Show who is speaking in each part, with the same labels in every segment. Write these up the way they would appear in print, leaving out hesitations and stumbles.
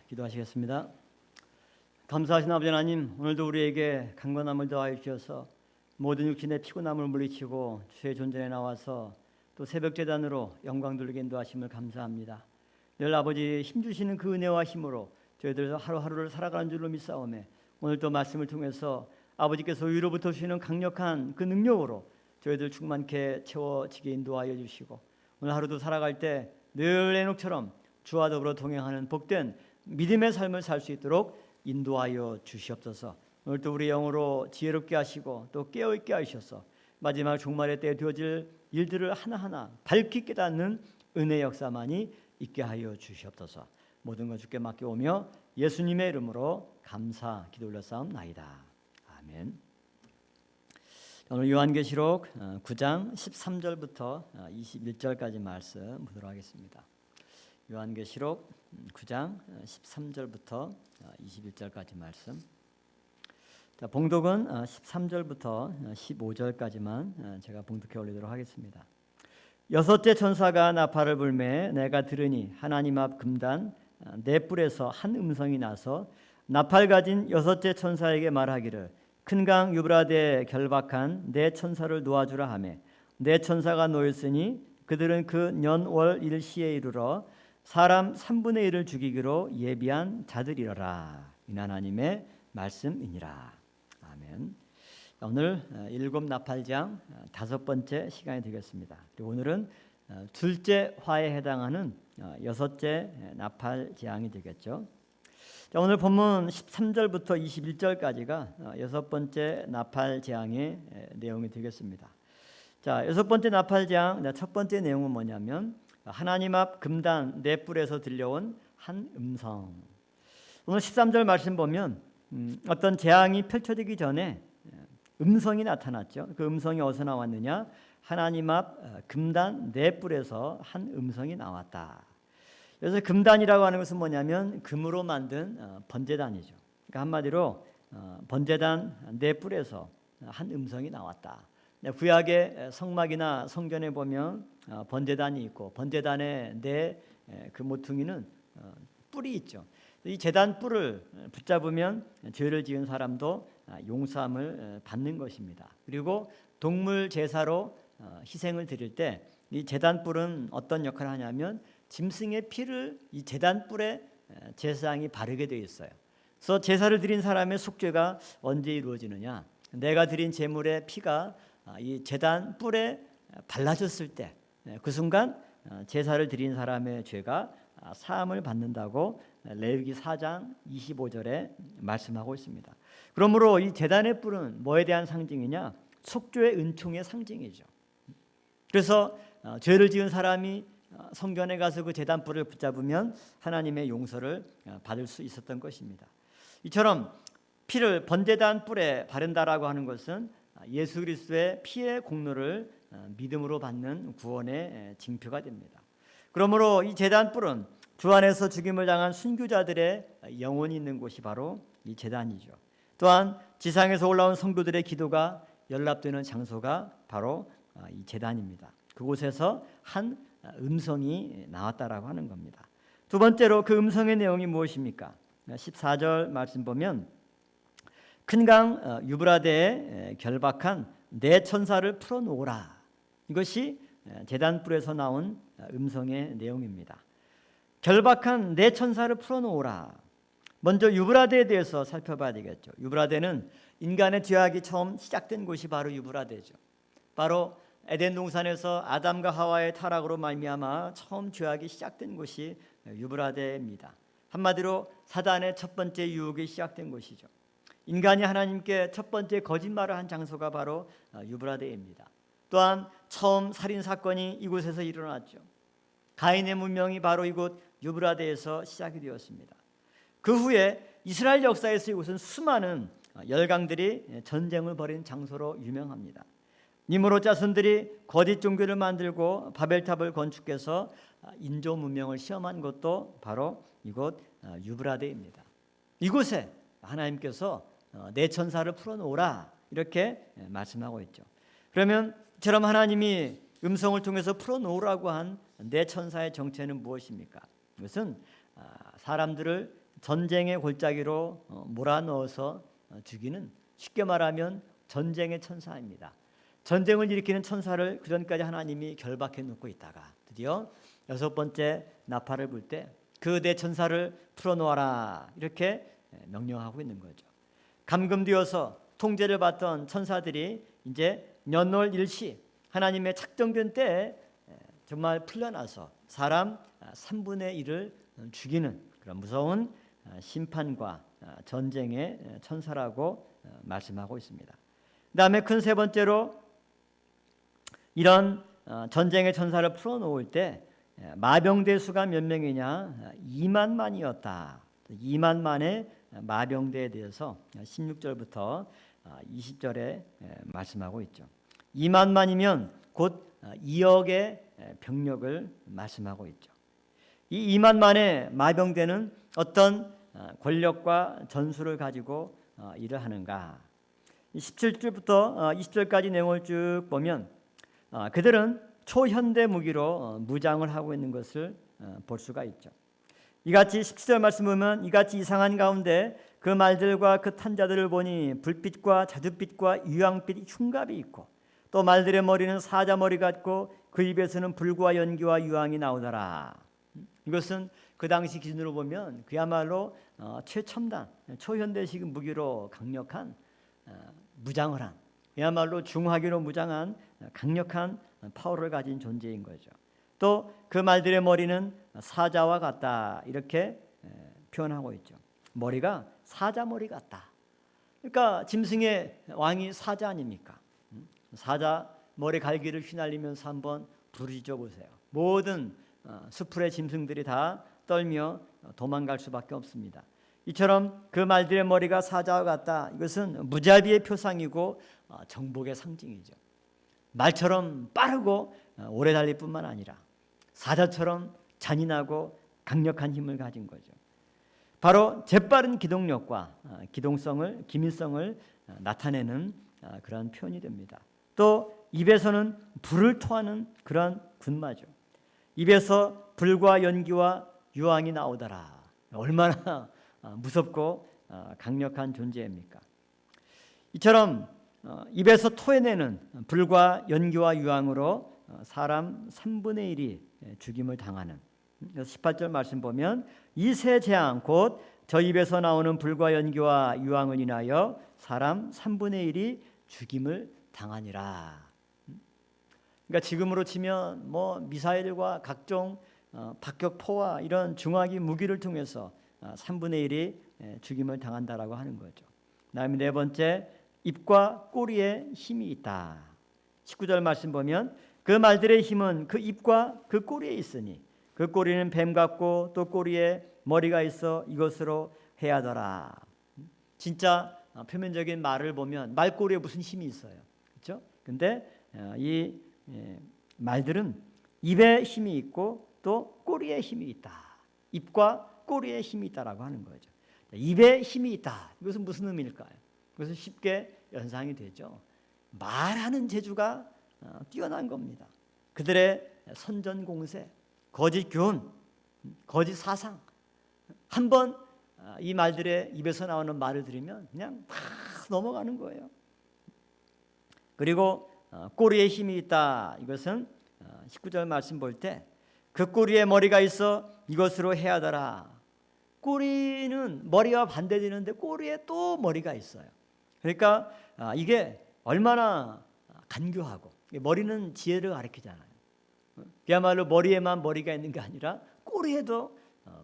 Speaker 1: 기도하시겠습니다. 감사하신 아버지 하나님, 오늘도 우리에게 강건함을 더하여 주셔서 모든 육신의 피곤함을 물리치고 주의 존전에 나와서 또 새벽 제단으로 영광 돌리게 인도하심을 감사합니다. 늘 아버지 힘주시는 그 은혜와 힘으로 저희들 하루하루를 살아가는 줄로 믿사오매 오늘도 말씀을 통해서 아버지께서 위로부터 주시는 강력한 그 능력으로 저희들 충만케 채워지게 인도하여 주시고 오늘 하루도 살아갈 때 늘 에녹처럼 주와 더불어 동행하는 복된 믿음의 삶을 살 수 있도록 인도하여 주시옵소서. 오늘도 우리 영으로 지혜롭게 하시고 또 깨어있게 하셔서 마지막 종말의 때에 되어질 일들을 하나하나 밝히 깨닫는 은혜 역사만이 있게 하여 주시옵소서. 모든 것 주께 맡겨오며 예수님의 이름으로 감사 기도 올려싸움나이다. 아멘. 오늘 요한계시록 9장 13절부터 21절까지 말씀 보도록 하겠습니다. 요한계시록 9장 13절부터 21절까지 말씀. 자, 봉독은 13절부터 15절까지만 제가 봉독해 올리도록 하겠습니다. 여섯째 천사가 나팔을 불매 내가 들으니 하나님 앞 금단 네 뿔에서 한 음성이 나서 나팔 가진 여섯째 천사에게 말하기를 큰 강 유브라데에 결박한 네 천사를 놓아주라 하매 네 천사가 놓였으니 그들은 그 년월 일시에 이르러 사람 3분의 1을 죽이기로 예비한 자들이러라. 이 하나님의 말씀이니라. 아멘. 오늘 일곱 나팔장 다섯 번째 시간이 되겠습니다. 오늘은 둘째 화에 해당하는 여섯째 나팔장이 되겠죠. 오늘 본문 13절부터 21절까지가 여섯 번째 나팔장의 내용이 되겠습니다. 자, 여섯 번째 나팔장 첫 번째 내용은 뭐냐면 하나님 앞 금단 네 뿔에서 들려온 한 음성. 오늘 13절 말씀 보면 어떤 재앙이 펼쳐지기 전에 음성이 나타났죠. 그 음성이 어디서 나왔느냐? 하나님 앞 금단 네 뿔에서 한 음성이 나왔다. 그래서 금단이라고 하는 것은 뭐냐면 금으로 만든 번제단이죠. 그러니까 한마디로 번제단 네 뿔에서 한 음성이 나왔다. 구약의 성막이나 성전에 보면 번제단이 있고 번제단의 네 그 모퉁이는 뿔이 있죠. 이 제단 뿔을 붙잡으면 죄를 지은 사람도 용서함을 받는 것입니다. 그리고 동물 제사로 희생을 드릴 때 이 제단 뿔은 어떤 역할을 하냐면 짐승의 피를 이 제단 뿔에 제사장이 바르게 되어 있어요. 그래서 제사를 드린 사람의 속죄가 언제 이루어지느냐? 내가 드린 제물의 피가 이 제단 뿔에 발라졌을 때 그 순간 제사를 드린 사람의 죄가 사함을 받는다고 레위기 4장 25절에 말씀하고 있습니다. 그러므로 이 제단의 뿔은 뭐에 대한 상징이냐? 속죄의 은총의 상징이죠. 그래서 죄를 지은 사람이 성전에 가서 그 제단 뿔을 붙잡으면 하나님의 용서를 받을 수 있었던 것입니다. 이처럼 피를 번제단 뿔에 바른다라고 하는 것은 예수 그리스도의 피의 공로를 믿음으로 받는 구원의 징표가 됩니다. 그러므로 이 제단 뿔은 주 안에서 죽임을 당한 순교자들의 영혼이 있는 곳이 바로 이 제단이죠. 또한 지상에서 올라온 성도들의 기도가 연락되는 장소가 바로 이 제단입니다. 그곳에서 한 음성이 나왔다라고 하는 겁니다. 두 번째로 그 음성의 내용이 무엇입니까? 14절 말씀 보면 큰 강 유브라데에 결박한 네 천사를 풀어놓으라. 이것이 제단 뿔에서 나온 음성의 내용입니다. 결박한 네 천사를 풀어놓으라. 먼저 유브라데에 대해서 살펴봐야 되겠죠. 유브라데는 인간의 죄악이 처음 시작된 곳이 바로 유브라데죠. 바로 에덴 동산에서 아담과 하와의 타락으로 말미암아 처음 죄악이 시작된 곳이 유브라데입니다. 한마디로 사단의 첫 번째 유혹이 시작된 곳이죠. 인간이 하나님께 첫 번째 거짓말을 한 장소가 바로 유브라데입니다. 또한 처음 살인 사건이 이곳에서 일어났죠. 가인의 문명이 바로 이곳 유브라데에서 시작이 되었습니다. 그 후에 이스라엘 역사에서 이곳은 수많은 열강들이 전쟁을 벌인 장소로 유명합니다. 니므롯 자손들이 거짓 종교를 만들고 바벨탑을 건축해서 인조 문명을 시험한 것도 바로 이곳 유브라데입니다. 이곳에 하나님께서 네 천사를 풀어놓으라 이렇게 말씀하고 있죠. 그러면 이처럼 하나님이 음성을 통해서 풀어놓으라고 한 네 천사의 정체는 무엇입니까? 이것은 사람들을 전쟁의 골짜기로 몰아넣어서 죽이는, 쉽게 말하면 전쟁의 천사입니다. 전쟁을 일으키는 천사를 그전까지 하나님이 결박해 놓고 있다가 드디어 6번째 나팔을 불 때 그 내 천사를 풀어놓아라 이렇게 명령하고 있는 거죠. 감금되어서 통제를 받던 천사들이 이제 연월 일시 하나님의 작정된 때에 정말 풀려나서 사람 3분의 1을 죽이는 그런 무서운 심판과 전쟁의 천사라고 말씀하고 있습니다. 그다음에 큰 세 번째로 이런 전쟁의 천사를 풀어놓을 때 마병대 수가 몇 명이냐? 2만만이었다. 2만만의 마병대에 대해서 16절부터 20절에 말씀하고 있죠. 2만만이면 곧 2억의 병력을 말씀하고 있죠. 이 2만만의 마병대는 어떤 권력과 전술을 가지고 일을 하는가? 17절부터 20절까지 내용을 쭉 보면 그들은 초현대 무기로 무장을 하고 있는 것을 볼 수가 있죠. 이같이 17절 말씀 보면 이같이 이상한 가운데 그 말들과 그 탄자들을 보니 불빛과 자줏빛과 유황빛 흉갑이 있고 또 말들의 머리는 사자머리 같고 그 입에서는 불과 연기와 유황이 나오더라. 이것은 그 당시 기준으로 보면 그야말로 최첨단 초현대식 무기로 강력한 무장을 한, 그야말로 중화기로 무장한 강력한 파워를 가진 존재인 거죠. 또 그 말들의 머리는 사자와 같다 이렇게 표현하고 있죠. 머리가 사자 머리 같다. 그러니까 짐승의 왕이 사자 아닙니까? 사자 머리 갈기를 휘날리면서 한번 부르짖어 보세요. 모든 수풀의 짐승들이 다 떨며 도망갈 수밖에 없습니다. 이처럼 그 말들의 머리가 사자와 같다. 이것은 무자비의 표상이고 정복의 상징이죠. 말처럼 빠르고 오래 달릴 뿐만 아니라 사자처럼 잔인하고 강력한 힘을 가진 거죠. 바로 재빠른 기동력과 기민성을 나타내는 그런 표현이 됩니다. 또 입에서는 불을 토하는 그런 군마죠. 입에서 불과 연기와 유황이 나오더라. 얼마나 무섭고 강력한 존재입니까? 이처럼 입에서 토해내는 불과 연기와 유황으로 사람 3분의 1이 죽임을 당하는, 18절 말씀 보면 이 세 재앙 곧 저 입에서 나오는 불과 연기와 유황을 인하여 사람 3분의 1이 죽임을 당하니라. 그러니까 지금으로 치면 미사일과 각종 박격포와 이런 중화기 무기를 통해서 3분의 1이 죽임을 당한다라고 하는 거죠. 그다음에 네 번째, 입과 꼬리에 힘이 있다. 19절 말씀 보면 그 말들의 힘은 그 입과 그 꼬리에 있으니 그 꼬리는 뱀 같고 또 꼬리에 머리가 있어 이것으로 해하더라. 진짜 표면적인 말을 보면 말꼬리에 무슨 힘이 있어요, 그렇죠? 근데 이 말들은 입에 힘이 있고 또 꼬리에 힘이 있다. 입과 꼬리에 힘이 있다라고 하는 거죠. 입에 힘이 있다. 이것은 무슨 의미일까요? 그것은 쉽게 연상이 되죠. 말하는 재주가 뛰어난 겁니다. 그들의 선전공세, 거짓 교훈, 거짓 사상, 한번 이 말들의 입에서 나오는 말을 들으면 그냥 팍 넘어가는 거예요. 그리고 꼬리에 힘이 있다. 이것은 19절 말씀 볼 때 그 꼬리에 머리가 있어 이것으로 해하더라. 꼬리는 머리와 반대되는데 꼬리에 또 머리가 있어요. 그러니까 이게 얼마나 간교하고, 머리는 지혜를 가리키잖아요. 그야말로 머리에만 머리가 있는 게 아니라 꼬리에도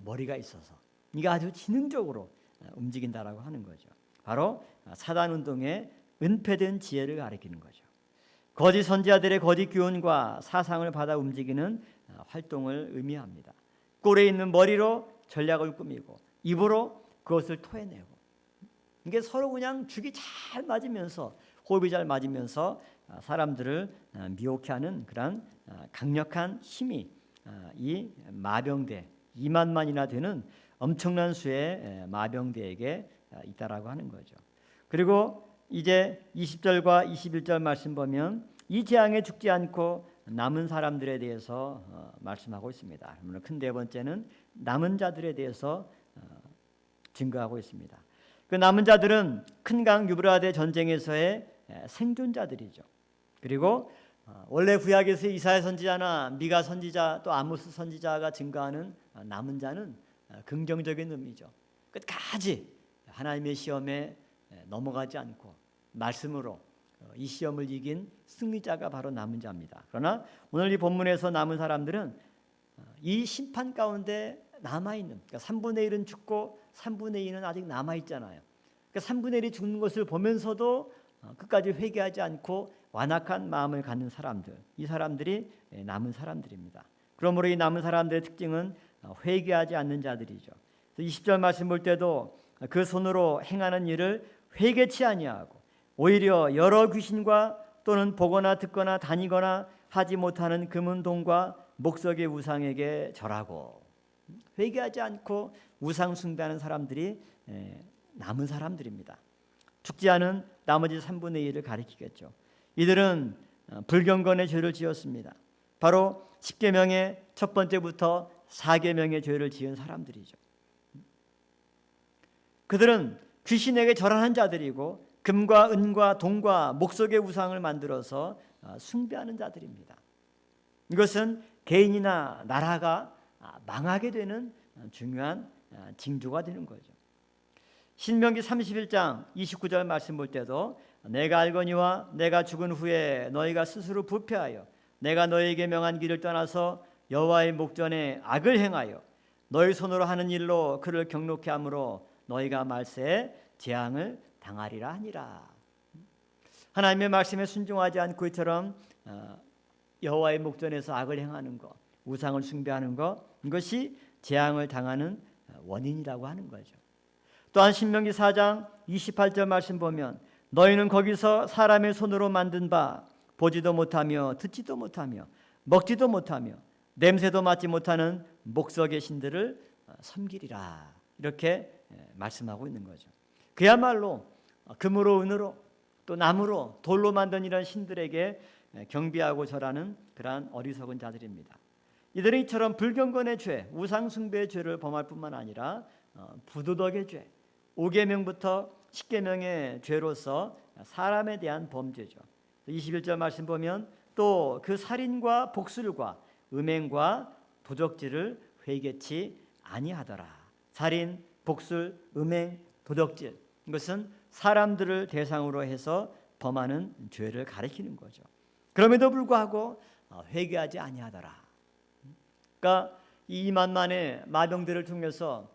Speaker 1: 머리가 있어서 이게 아주 지능적으로 움직인다라고 하는 거죠. 바로 사단 운동의 은폐된 지혜를 가리키는 거죠. 거짓 선지자들의 거짓 교훈과 사상을 받아 움직이는 활동을 의미합니다. 꼬리에 있는 머리로 전략을 꾸미고 입으로 그것을 토해내고, 이게 서로 그냥 죽이 잘 맞으면서, 호흡이 잘 맞으면서 사람들을 미혹해하는 그런 강력한 힘이 이 마병대 2만만이나 되는 엄청난 수의 마병대에게 있다라고 하는 거죠. 그리고 이제 20절과 21절 말씀 보면 이 재앙에 죽지 않고 남은 사람들에 대해서 말씀하고 있습니다. 큰 네 번째는 남은 자들에 대해서 증거하고 있습니다. 그 남은 자들은 큰 강 유브라데 전쟁에서의 생존자들이죠. 그리고 원래 구약에서 이사야 선지자나 미가 선지자 또 아모스 선지자가 증거하는 남은 자는 긍정적인 의미죠. 끝까지 하나님의 시험에 넘어가지 않고 말씀으로 이 시험을 이긴 승리자가 바로 남은 자입니다. 그러나 오늘 이 본문에서 남은 사람들은 이 심판 가운데 남아있는, 그러니까 3분의 1은 죽고 3분의 2는 아직 남아있잖아요. 그러니까 3분의 1이 죽는 것을 보면서도 끝까지 회개하지 않고 완악한 마음을 갖는 사람들, 이 사람들이 남은 사람들입니다. 그러므로 이 남은 사람들의 특징은 회개하지 않는 자들이죠. 20절 말씀 볼 때도 그 손으로 행하는 일을 회개치 아니하고 오히려 여러 귀신과 또는 보거나 듣거나 다니거나 하지 못하는 금은동과 목석의 우상에게 절하고, 회개하지 않고 우상 숭배하는 사람들이 남은 사람들입니다. 죽지 않은 나머지 3분의 1을 가리키겠죠. 이들은 불경건의 죄를 지었습니다. 바로 10계명의 첫 번째부터 4계명의 죄를 지은 사람들이죠. 그들은 귀신에게 절하는 자들이고 금과 은과 동과 목석의 우상을 만들어서 숭배하는 자들입니다. 이것은 개인이나 나라가 망하게 되는 중요한 징조가 되는 거죠. 신명기 31장 29절 말씀 볼 때도 내가 알거니와 내가 죽은 후에 너희가 스스로 부패하여 내가 너희에게 명한 길을 떠나서 여호와의 목전에 악을 행하여 너희 손으로 하는 일로 그를 경록케 함으로 너희가 말세에 재앙을 당하리라 하니라. 하나님의 말씀에 순종하지 않고 이처럼 여호와의 목전에서 악을 행하는 것, 우상을 숭배하는 것, 이것이 재앙을 당하는 원인이라고 하는 거죠. 또한 신명기 4장 28절 말씀 보면 너희는 거기서 사람의 손으로 만든 바 보지도 못하며 듣지도 못하며 먹지도 못하며 냄새도 맡지 못하는 목석의 신들을 섬기리라, 이렇게 말씀하고 있는 거죠. 그야말로 금으로 은으로 또 나무로 돌로 만든 이런 신들에게 경배하고 절하는 그러한 어리석은 자들입니다. 이들은 이처럼 불경건의 죄, 우상 숭배의 죄를 범할 뿐만 아니라 부도덕의 죄, 5계명부터 10계명의 죄로서 사람에 대한 범죄죠. 21절 말씀 보면 또 그 살인과 복술과 음행과 도적질을 회개치 아니하더라. 살인, 복술, 음행, 도적질, 이것은 사람들을 대상으로 해서 범하는 죄를 가리키는 거죠. 그럼에도 불구하고 회개하지 아니하더라. 그러니까 이 만만의 마병들을 통해서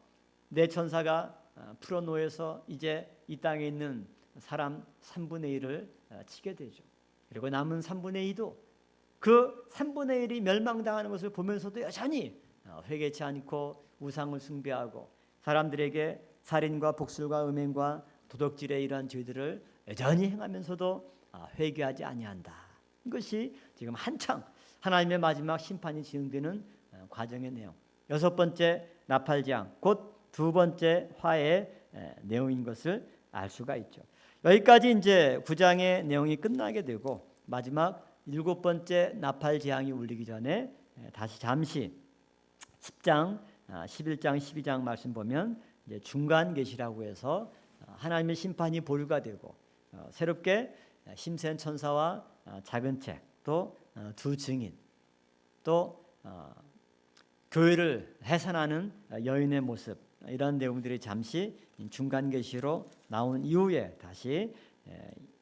Speaker 1: 내 천사가 풀어놓여서 이제 이 땅에 있는 사람 3분의 1을 치게 되죠. 그리고 남은 3분의 2도 그 3분의 1이 멸망당하는 것을 보면서도 여전히 회개치 않고 우상을 숭배하고 사람들에게 살인과 복술과 음행과 도덕질의 이러한 죄들을 여전히 행하면서도 회개하지 아니한다. 이것이 지금 한창 하나님의 마지막 심판이 진행되는 과정의 내용. 6번째 나팔재앙, 곧 2번째 화의 내용인 것을 알 수가 있죠. 여기까지 이제 9장의 내용이 끝나게 되고 마지막 7번째 나팔재앙이 울리기 전에 다시 잠시 10장, 11장, 12장 말씀 보면 이제 중간 계시라고 해서 하나님의 심판이 보류가 되고 새롭게 힘센 천사와 작은 책, 또 두 증인, 또 교회를 해산하는 여인의 모습, 이런 내용들이 잠시 중간 계시로 나온 이후에 다시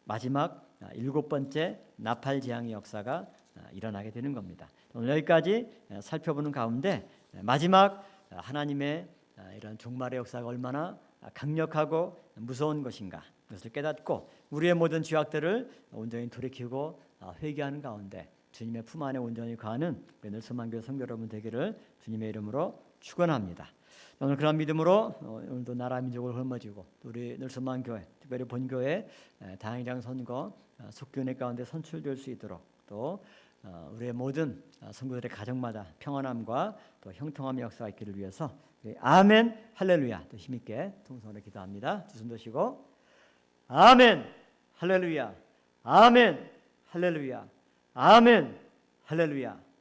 Speaker 1: 마지막 7번째 나팔 재앙의 역사가 일어나게 되는 겁니다. 오늘 여기까지 살펴보는 가운데 마지막 하나님의 이런 종말의 역사가 얼마나 강력하고 무서운 것인가, 그것을 깨닫고 우리의 모든 죄악들을 온전히 돌이키고 회개하는 가운데 주님의 품 안에 온전히 거하는 늘소만교회 성도 여러분 되기를 주님의 이름으로 축원합니다. 오늘 그런 믿음으로 오늘도 나라 민족을 헐머쥐고 우리 늘소만교회, 특별히 본교회 당회장 선거 속교회 가운데 선출될 수 있도록 또 우리의 모든 성도들의 가정마다 평안함과 또 형통함의 역사가 있기를 위해서 아멘 할렐루야 또 힘있게 통성으로 기도합니다. 두 손 드시고 아멘 할렐루야, 아멘 할렐루야, 아멘 할렐루야.